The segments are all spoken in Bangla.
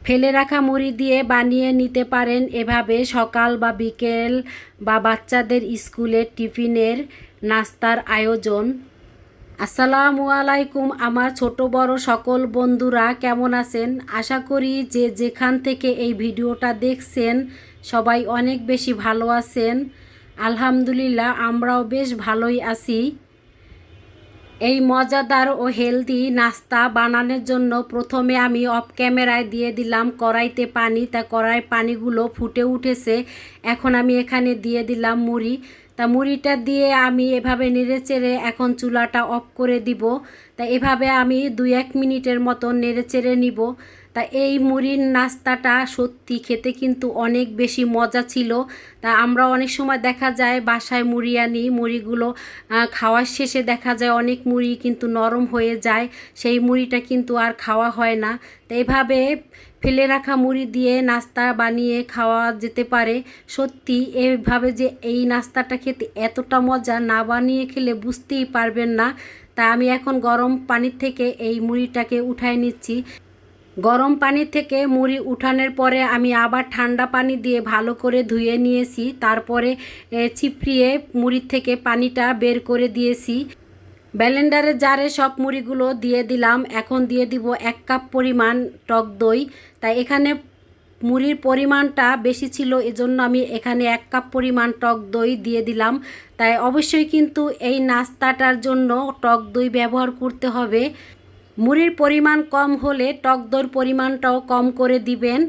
ফেলে রাখা মুড়ি দিয়ে বানিয়ে নিতে পারেন এভাবে সকাল বা বিকেল বা বাচ্চাদের স্কুলের টিফিনের নাস্তার আয়োজন। আসসালামু আলাইকুম আমার ছোট বড় সকল বন্ধুরা, কেমন আছেন? আশা করি যে যেখান থেকে এই ভিডিওটা দেখছেন সবাই অনেক বেশি ভালো আছেন। আলহামদুলিল্লাহ আমরাও বেশ ভালোই আছি। এই মজাদার ও হেলদি নাস্তা বানানোর জন্য প্রথমে আমি অফ ক্যামেরায় দিয়ে দিলাম কড়াইতে পানি। তা কড়াই পানিগুলো ফুটে উঠেছে। এখন আমি এখানে দিয়ে দিলাম মুড়ি। তা মুড়িটা দিয়ে আমি এভাবে নেড়েচেড়ে এখন চুলাটা অফ করে দিব। তা এভাবে আমি 2-1 মিনিটের মতো নেড়েচেড়ে নিব। তা এই মুড়ির নাস্তাটা সত্যি খেতে কিন্তু অনেক বেশি মজা ছিল। তা আমরা অনেক সময় দেখা যায় বাসায় মুড়ি আনি, মুড়িগুলো খাওয়ার শেষে দেখা যায় অনেক মুড়ি কিন্তু নরম হয়ে যায়, সেই মুড়িটা কিন্তু আর খাওয়া হয় না। তো এভাবে ফেলে রাখা মুড়ি দিয়ে নাস্তা বানিয়ে খাওয়া যেতে পারে। সত্যি এইভাবে যে এই নাস্তাটা খেতে এতটা মজা, না বানিয়ে খেলে বুঝতেই পারবেন না। তা আমি এখন গরম পানির থেকে এই মুড়িটাকে উঠায় নিচ্ছি। গরম পানি থেকে মুড়ি উঠানোর পরে আমি আবার ঠান্ডা পানি দিয়ে ভালো করে ধুয়ে নিয়েছি। তারপরে চিপড়িয়ে মুড়ির থেকে পানিটা বের করে দিয়েছি। ব্লেন্ডারের জারে সব মুড়িগুলো দিয়ে দিলাম। এখন দিয়ে দিব 1 কাপ পরিমাণ টক দই। তাই এখানে মুড়ির পরিমাণটা বেশি ছিল, এজন্য আমি এখানে 1 কাপ পরিমাণ টক দই দিয়ে দিলাম। তাই অবশ্যই কিন্তু এই নাস্তাটার জন্য টক দই ব্যবহার করতে হবে। মুড়ির পরিমাণ কম হলে টক দইয়ের পরিমাণটাও কম করে দিবেন।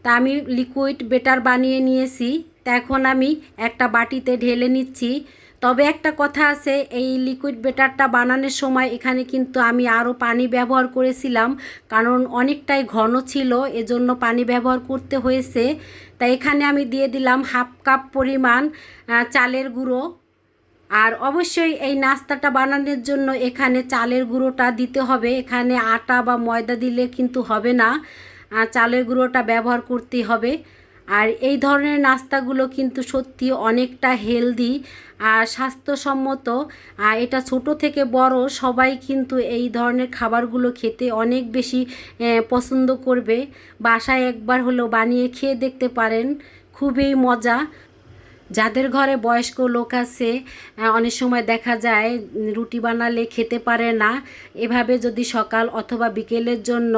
তা আমি লিকুইড বেটার বানিয়ে নিয়েছি। তা এখন আমি একটা বাটিতে ঢেলে নিচ্ছি। তবে একটা কথা আছে, এই লিকুইড বেটারটা বানানোর সময় এখানে কিন্তু আমি আরও পানি ব্যবহার করেছিলাম, কারণ অনেকটাই ঘন ছিল, এজন্য পানি ব্যবহার করতে হয়েছে। তা এখানে আমি দিয়ে দিলাম 1/2 কাপ পরিমাণ চালের গুঁড়ো। আর অবশ্যই এই নাস্তাটা বানানোর জন্য এখানে চালের গুঁড়োটা দিতে হবে। এখানে আটা বা ময়দা দিলে কিন্তু হবে না, চালের গুঁড়োটা ব্যবহার করতে হবে। আর এই ধরনের নাস্তাগুলো কিন্তু সত্যি অনেকটা হেলদি আর স্বাস্থ্যসম্মত। আর এটা ছোট থেকে বড় সবাই কিন্তু এই ধরনের খাবারগুলো খেতে অনেক বেশি পছন্দ করবে। বাসায় একবার হলেও বানিয়ে খেয়ে দেখতে পারেন, খুবই মজা। যাদের ঘরে বয়স্ক লোক আছে, অনেক সময় দেখা যায় রুটি বানালে খেতে পারে না, এভাবে যদি সকাল অথবা বিকেলের জন্য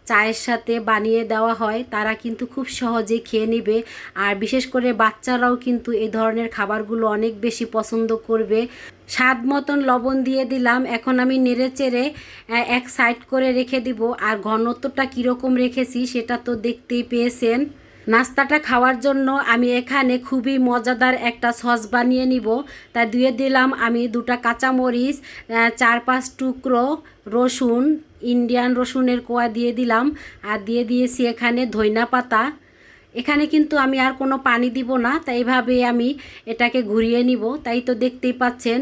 চায়ের সাথে বানিয়ে দেওয়া হয় তারা কিন্তু খুব সহজে খেয়ে নেবে। আর বিশেষ করে বাচ্চারাও কিন্তু এই ধরনের খাবারগুলো অনেক বেশি পছন্দ করবে। স্বাদ মতন লবণ দিয়ে দিলাম। এখন আমি নেড়েচেড়ে এক সাইড করে রেখে দিব। আর ঘনত্বটা কীরকম রেখেছি সেটা তো দেখতেই পেয়েছেন। নাস্তাটা খাওয়ার জন্য আমি এখানে খুবই মজাদার একটা সস বানিয়ে নিব। তাই দিয়ে দিলাম আমি 2টা কাঁচামরিচ, 4-5 টুকরো রসুন, ইন্ডিয়ান রসুনের কোয়া দিয়ে দিলাম। আর দিয়ে দিয়েছি এখানে ধইনা পাতা। এখানে কিন্তু আমি আর কোনো পানি দিব না। তাই এভাবে আমি এটাকে ঘুরিয়ে নিব। তাই তো দেখতেই পাচ্ছেন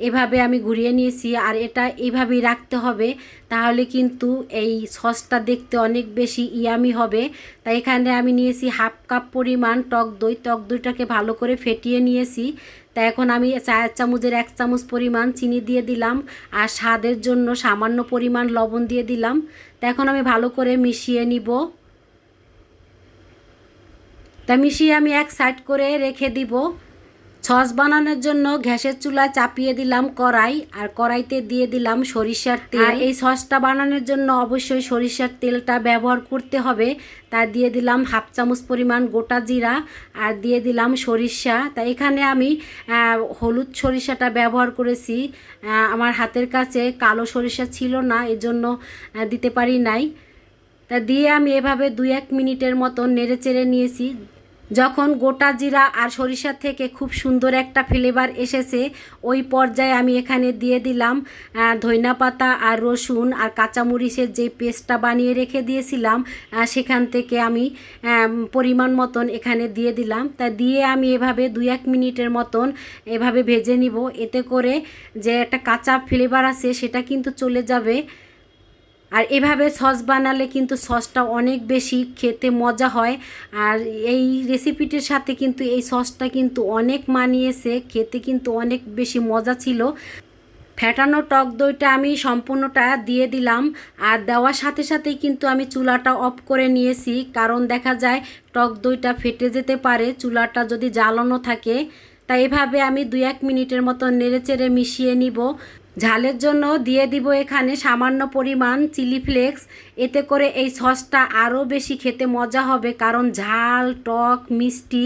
এভাবে আমি ঘুরিয়ে নিয়েছি। আর এটা এইভাবেই রাখতে হবে, তাহলে কিন্তু এই সসটা দেখতে অনেক বেশি ইয়ামি হবে। তাই এখানে আমি নিয়েছি 1/2 কাপ পরিমাণ টক দই। টক দইটাকে ভালো করে ফেটিয়ে নিয়েছি। তাই এখন আমি চায়ের চামচের 1 চামচ পরিমাণ চিনি দিয়ে দিলাম। আর স্বাদের জন্য সামান্য পরিমাণ লবণ দিয়ে দিলাম। তা এখন আমি ভালো করে মিশিয়ে নিব। তা মিশিয়ে আমি এক সাইড করে রেখে দিব। সস বানানোর জন্য গ্যাসের চুলায় চাপিয়ে দিলাম কড়াই। আর কড়াইতে দিয়ে দিলাম সরিষার তেল। আর এই সসটা বানানোর জন্য অবশ্যই সরিষার তেলটা ব্যবহার করতে হবে। তা দিয়ে দিলাম 1/2 চামচ পরিমাণ গোটা জিরা। আর দিয়ে দিলাম সরিষা। তা এখানে আমি হলুদ সরিষাটা ব্যবহার করেছি। আমার হাতের কাছে কালো সরিষা ছিল না, এজন্য দিতে পারি নাই। তা দিয়ে আমি এভাবে 2-1 মিনিটের মতো নেড়েচেড়ে নিয়েছি। যখন গোটা জিরা আর সরিষা থেকে খুব সুন্দর একটা ফ্লেভার এসেছে, ওই পর্যায়ে আমি এখানে দিয়ে দিলাম ধইনা পাতা আর রসুন আর কাঁচামরিচের যে পেস্টটা বানিয়ে রেখে দিয়েছিলাম, সেখান থেকে আমি পরিমাণ মতন এখানে দিয়ে দিলাম। তা দিয়ে আমি এভাবে 2-1 মিনিটের মতন এভাবে ভেজে নিব। এতে করে যে একটা কাঁচা ফ্লেভার আছে সেটা কিন্তু চলে যাবে। আর এভাবে সস বানালে কিন্তু সসটা অনেক বেশি খেতে মজা হয়। আর এই রেসিপিটির সাথে কিন্তু এই সসটা কিন্তু অনেক মানিয়েছে, খেতে কিন্তু অনেক বেশি মজা ছিল। ফ্যাটানো টক দইটা আমি সম্পূর্ণটা দিয়ে দিলাম, আর দেওয়ার সাথে সাথেই কিন্তু আমি চুলাটা অফ করে নিয়েছি, কারণ দেখা যায় টক দইটা ফেটে যেতে পারে চুলাটা যদি জ্বালানো থাকে। তাই এভাবে আমি 2-1 মিনিটের মতো নেড়েচেড়ে মিশিয়ে নিব। ঝালের জন্য দিয়ে দিব এখানে সামান্য পরিমাণ চিলি ফ্লেক্স। এতে করে এই সসটা আরও বেশি খেতে মজা হবে, কারণ ঝাল টক মিষ্টি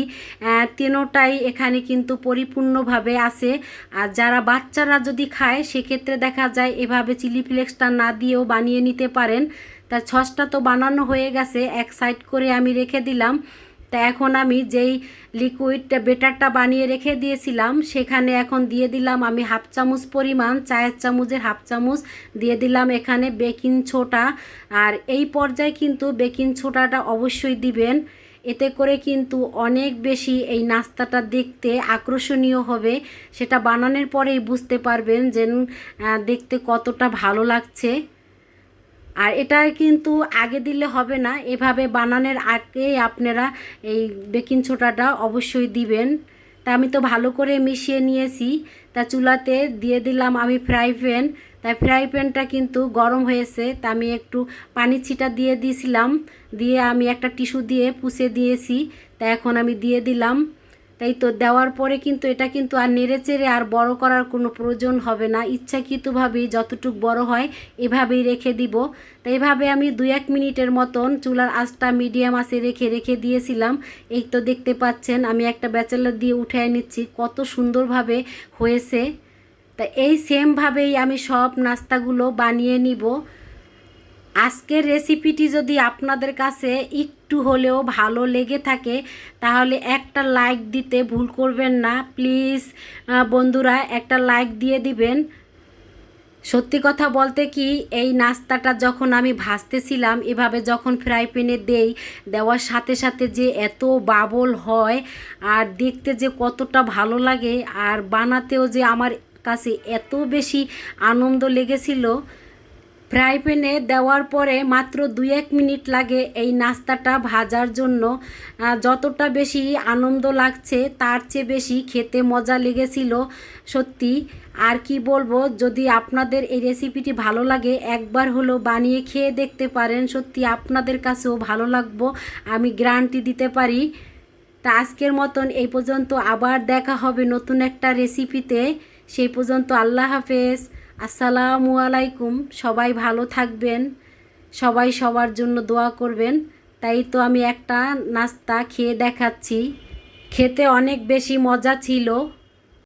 তিনোটাই এখানে কিন্তু পরিপূর্ণভাবে আছে। আর যারা বাচ্চারা যদি খায় সেক্ষেত্রে দেখা যায় এভাবে চিলি ফ্লেক্সটা না দিয়েও বানিয়ে নিতে পারেন। তা সসটা তো বানানো হয়ে গেছে, এক সাইড করে আমি রেখে দিলাম। তা এখন আমি যেই লিকুইডটা বেটারটা বানিয়ে রেখে দিয়েছিলাম সেখানে এখন দিয়ে দিলাম আমি 1/2 চামচ পরিমাণ, চায়ের চামচের 1/2 চামচ দিয়ে দিলাম এখানে বেকিং সোডা। আর এই পর্যায়ে কিন্তু বেকিং সোডাটা অবশ্যই দিবেন, এতে করে কিন্তু অনেক বেশি এই নাস্তাটা দেখতে আকর্ষণীয় হবে। সেটা বানানোর পরেই বুঝতে পারবেন যে দেখতে কতটা ভালো লাগছে। আর এটা কিন্তু আগে দিলে হবে না, এভাবে বানানোর আগে আপনারা এই বেকিং সোডাটা অবশ্যই দিবেন। তা আমি তো ভালো করে মিশিয়ে নিয়েছি। তা চুলাতে দিয়ে দিলাম আমি ফ্রাই প্যান। তাই ফ্রাই প্যানটা কিন্তু গরম হয়েছে, তা আমি একটু পানি ছিটা দিয়ে দিয়েছিলাম, দিয়ে আমি একটা টিস্যু দিয়ে পুছে দিয়েছি। তা এখন আমি দিয়ে দিলাম। তাই তো দেওয়ার পরে কিন্তু এটা কিন্তু আর নেড়েচেড়ে আর বড় করার কোনো প্রয়োজন হবে না, ইচ্ছাকৃতভাবেই যতটুক বড় হয় এভাবেই রেখে দিব। তো এভাবে আমি 2-1 মিনিটের মতন চুলার আঁচটা মিডিয়াম আঁচে রেখে দিয়েছিলাম। এই তো দেখতে পাচ্ছেন আমি একটা ব্যাচেলার দিয়ে উঠিয়ে নিচ্ছি, কত সুন্দরভাবে হয়েছে। তা এই সেমভাবেই আমি সব নাস্তাগুলো বানিয়ে নিব। আজকের রেসিপিটি যদি আপনাদের কাছে একটু হলেও ভালো লেগে থাকে তাহলে একটা লাইক দিতে ভুল করবেন না প্লিজ। বন্ধুরা একটা লাইক দিয়ে দিবেন। সত্যি কথা বলতে কি, এই নাস্তাটা যখন আমি ভাজতেছিলাম এভাবে যখন ফ্রাই প্যানে দেওয়ার সাথে সাথে যে এত বাবল হয় আর দেখতে যে কতটা ভালো লাগে, আর বানাতেও যে আমার কাছে এত বেশি আনন্দ লেগেছিল। ফ্রাই প্যানে দেওয়ার পরে মাত্র 2-1 মিনিট লাগে এই নাস্তাটা ভাজার জন্য। যতটা বেশি আনন্দ লাগছে তার চেয়ে বেশি খেতে মজা লেগেছিল সত্যি। আর কি বলবো, যদি আপনাদের এই রেসিপিটি ভালো লাগে একবার হলো বানিয়ে খেয়ে দেখতে পারেন, সত্যি আপনাদের কাছেও ভালো লাগবো, আমি গ্যারান্টি দিতে পারি। তা আজকের মতন এই পর্যন্ত, আবার দেখা হবে নতুন একটা রেসিপিতে। সেই পর্যন্ত আল্লাহ হাফেজ, আসসালামু আলাইকুম। সবাই ভালো থাকবেন, সবাই সবার জন্য দোয়া করবেন। তাই তো আমি একটা নাস্তা খেয়ে দেখাচ্ছি, খেতে অনেক বেশি মজা ছিল।